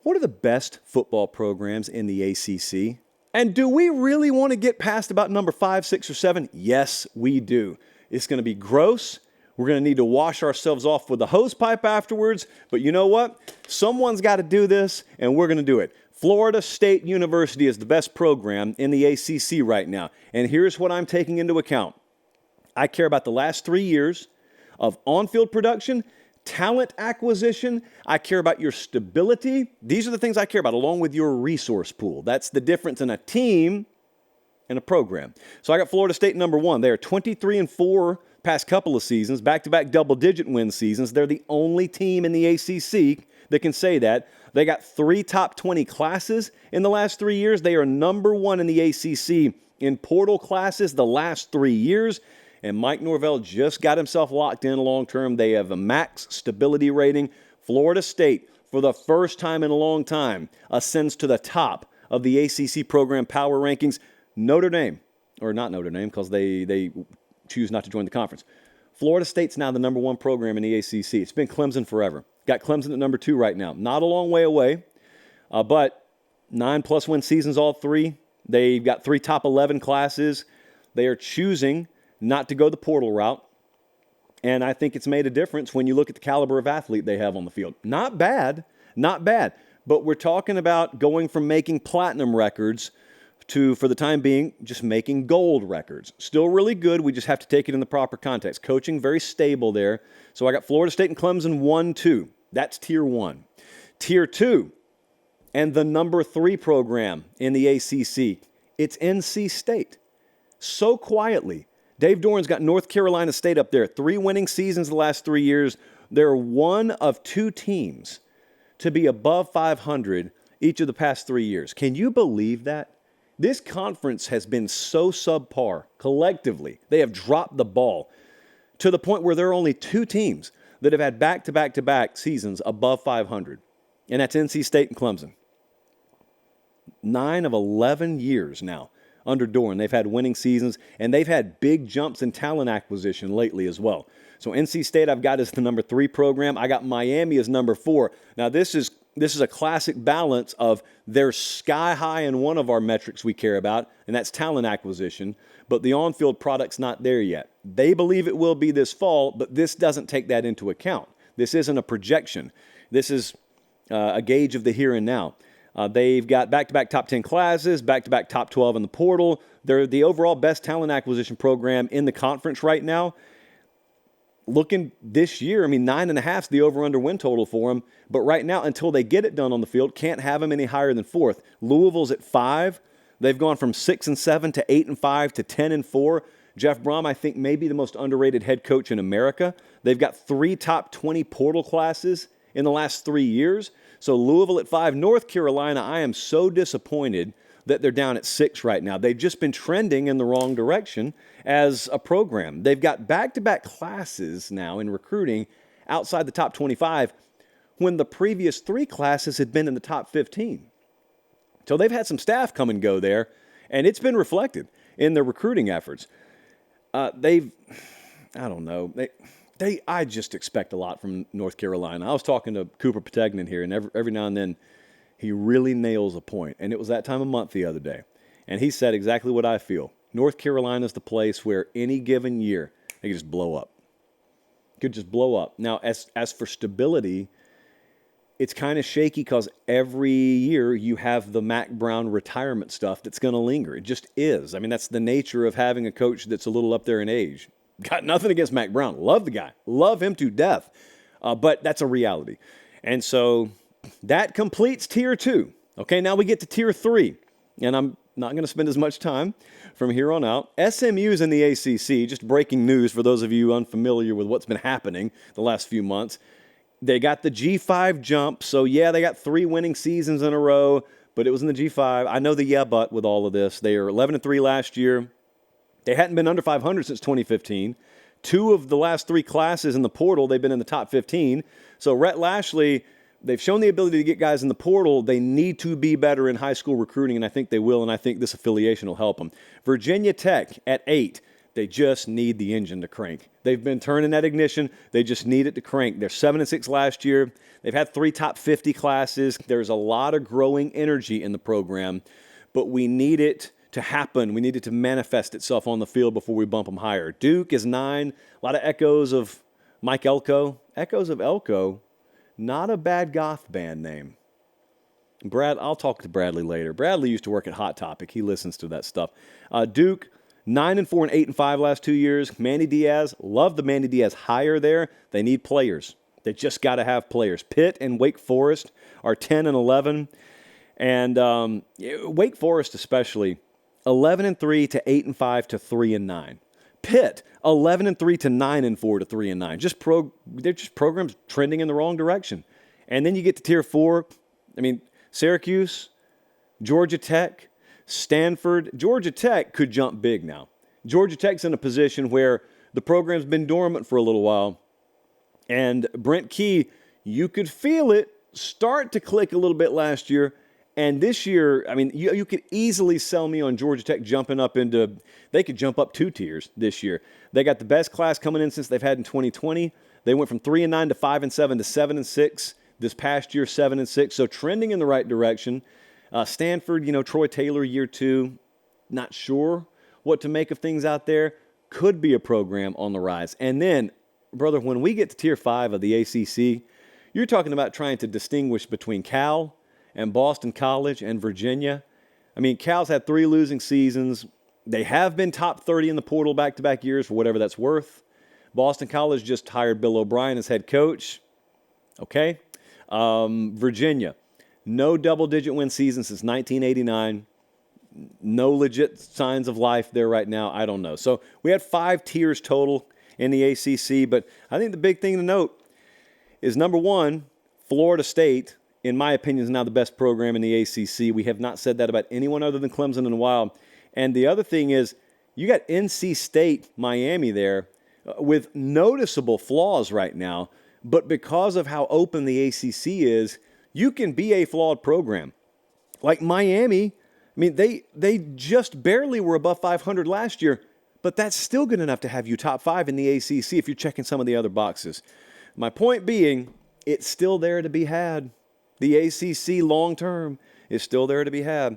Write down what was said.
What are the best football programs in the ACC? And do we really want to get past about number 5, 6, or 7? Yes, we do. It's going to be gross. We're going to need to wash ourselves off with a hose pipe afterwards. But you know what? Someone's got to do this, and we're going to do it. Florida State University is the best program in the ACC right now. And here's what I'm taking into account. I care about the last 3 years of on-field production, talent acquisition. I care about your stability. These are the things I care about, along with your resource pool. That's the difference in a team and a program. So I got Florida State number 1. They are 23-4 past couple of seasons, back-to-back double-digit win seasons. They're the only team in the ACC that can say that. They got 3 top 20 classes in the last 3 years. They are number 1 in the ACC in portal classes the last 3 years. And Mike Norvell just got himself locked in long-term. They have a max stability rating. Florida State, for the first time in a long time, ascends to the top of the ACC program power rankings. Notre Dame, or not Notre Dame because they choose not to join the conference. Florida State's now the number 1 program in the ACC. It's been Clemson forever. Got Clemson at number 2 right now. Not a long way away, but 9+ win seasons all 3. They've got 3 top 11 classes. They are choosing not to go the portal route. And I think it's made a difference when you look at the caliber of athlete they have on the field. Not bad, not bad. But we're talking about going from making platinum records to, for the time being, just making gold records. Still really good. We just have to take it in the proper context. Coaching, very stable there. So I got Florida State and Clemson 1-2. That's Tier 1. Tier 2, and the number 3 program in the ACC, it's NC State. So quietly, Dave Doran's got North Carolina State up there. 3 winning seasons the last 3 years. They're one of 2 teams to be above 500 each of the past 3 years. Can you believe that? This conference has been so subpar collectively. They have dropped the ball to the point where there are only 2 teams that have had back-to-back-to-back seasons above 500, and that's NC State and Clemson. 9 of 11 years now under Doran. They've had winning seasons, and they've had big jumps in talent acquisition lately as well. So NC State I've got as the number 3 program. I got Miami as number 4. Now this is a classic balance of they're sky high in one of our metrics we care about, and that's talent acquisition, but the on-field product's not there yet. They believe it will be this fall, but this doesn't take that into account. This isn't a projection. This is a gauge of the here and now. They've got back-to-back top 10 classes, back-to-back top 12 in the portal. They're the overall best talent acquisition program in the conference right now. Looking this year, 9.5 is the over-under win total for them. But right now, until they get it done on the field, can't have them any higher than 4th. Louisville's at 5. They've gone from 6-7 to 8-5 to 10-4. Jeff Brom, I think, may be the most underrated head coach in America. They've got 3 top 20 portal classes in the last 3 years. So Louisville at 5. North Carolina, I am so disappointed that they're down at 6 right now. They've just been trending in the wrong direction as a program. They've got back-to-back classes now in recruiting outside the top 25 when the previous 3 classes had been in the top 15. So they've had some staff come and go there, and it's been reflected in their recruiting efforts. I just expect a lot from North Carolina. I was talking to Cooper Pategnan here, and every now and then he really nails a point. And it was that time of month the other day. And he said exactly what I feel. North Carolina is the place where any given year they could just blow up. Could just blow up. Now, as for stability, it's kind of shaky because every year you have the Mac Brown retirement stuff that's going to linger. It just is. That's the nature of having a coach that's a little up there in age. Got nothing against Mac Brown. Love the guy. Love him to death. But that's a reality. And so that completes Tier 2. Okay, now we get to Tier 3. And I'm not going to spend as much time from here on out. SMU's in the ACC. Just breaking news for those of you unfamiliar with what's been happening the last few months. They got the G5 jump. So, yeah, they got 3 winning seasons in a row. But it was in the G5. I know the but with all of this. They are 11-3 last year. They hadn't been under 500 since 2015. 2 of the last 3 classes in the portal, they've been in the top 15. So Rhett Lashley, they've shown the ability to get guys in the portal. They need to be better in high school recruiting, and I think they will, and I think this affiliation will help them. Virginia Tech at 8. They just need the engine to crank. They've been turning that ignition. They just need it to crank. They're 7-6 last year. They've had 3 top 50 classes. There's a lot of growing energy in the program, but we need it to happen. We need it to manifest itself on the field before we bump them higher. Duke is 9. A lot of echoes of Mike Elko. Echoes of Elko, not a bad goth band name. I'll talk to Bradley later. Bradley used to work at Hot Topic. He listens to that stuff. Duke, 9-4 and 8-5 last 2 years. Manny Diaz, love the Manny Diaz hire there. They need players. They just got to have players. Pitt and Wake Forest are 10-11. And Wake Forest especially, 11-3 to 8-5 to 3-9. Pitt, 11-3 to 9-4 to 3-9. They're just programs trending in the wrong direction. And then you get to Tier 4. I mean, Syracuse, Georgia Tech, Stanford. Georgia Tech could jump big now. Georgia Tech's in a position where the program's been dormant for a little while. And Brent Key, you could feel it start to click a little bit last year. And this year, I mean, you could easily sell me on Georgia Tech jumping up into, they could jump up 2 tiers this year. They got the best class coming in since they've had in 2020. They went from 3-9 to 5-7 to 7-6. This past year, 7-6. So trending in the right direction. Stanford, Troy Taylor, year 2. Not sure what to make of things out there. Could be a program on the rise. And then, brother, when we get to Tier 5 of the ACC, you're talking about trying to distinguish between Cal and Boston College and Virginia. I mean, Cal's had 3 losing seasons. They have been top 30 in the portal back-to-back years for whatever that's worth. Boston College just hired Bill O'Brien as head coach. Okay. Virginia, no double-digit win season since 1989. No legit signs of life there right now. I don't know. So we had 5 tiers total in the ACC, but I think the big thing to note is, number 1, Florida State, in my opinion, is now the best program in the ACC. We have not said that about anyone other than Clemson in a while. And the other thing is, you got NC State, Miami there, with noticeable flaws right now. But because of how open the ACC is, you can be a flawed program. Like Miami, I mean, they just barely were above 500 last year, but that's still good enough to have you top 5 in the ACC if you're checking some of the other boxes. My point being, it's still there to be had. The ACC long term is still there to be had.